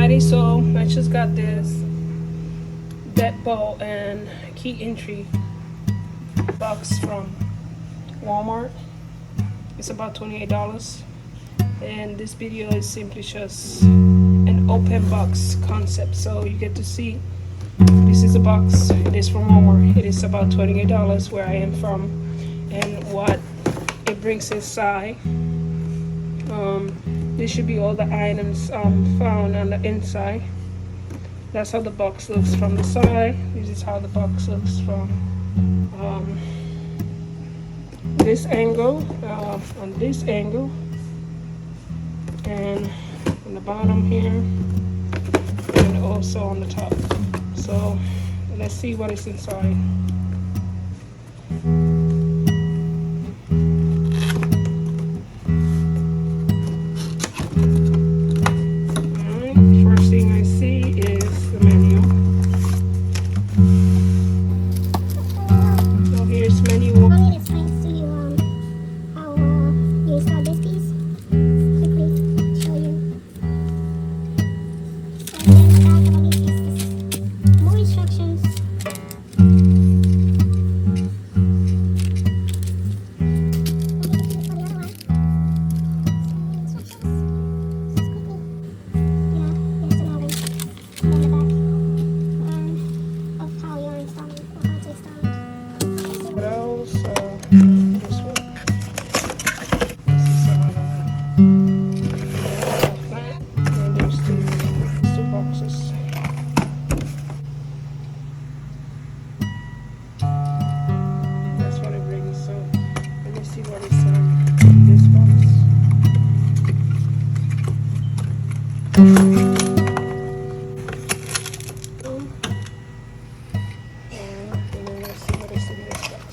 alrighty, so I just got this deadbolt and key entry box from Walmart. It's about $28, and this video is simply just an open box concept. So you get to see this is a box. It is from Walmart. It is about $28 where I am from, and what it brings inside. This should be all the items found on the inside. That's how the box looks from the side. This is how the box looks from this angle, on this angle, and on the bottom here, and also on the top. So let's see what is inside. First thing I see is the manual. So here's menu 1. Let me explain to you how you install this piece. Quickly show you. So here's the back of all these pieces. More instructions. What else? This one. This is flat, and there's two boxes. That's what it brings. So let me see what is in this box. And then let's see what is in this box.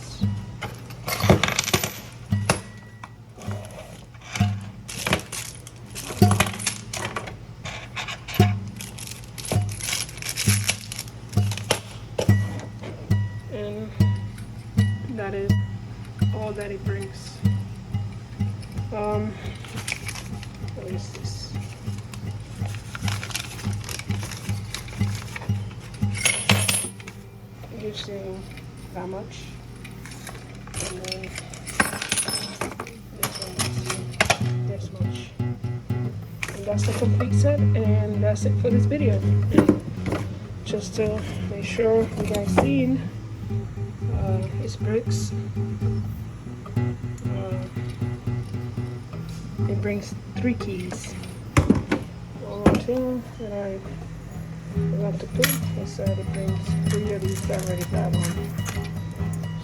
And that is all that it brings. What is this? It gives you that much, and then this one gives you this much. And that's the complete set, and that's it for this video. Just to make sure you guys seen, it's Brinks. It brings 3 keys. One thing that I forgot to put is that it brings 3 of these. I already got one.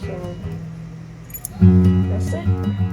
So that's it.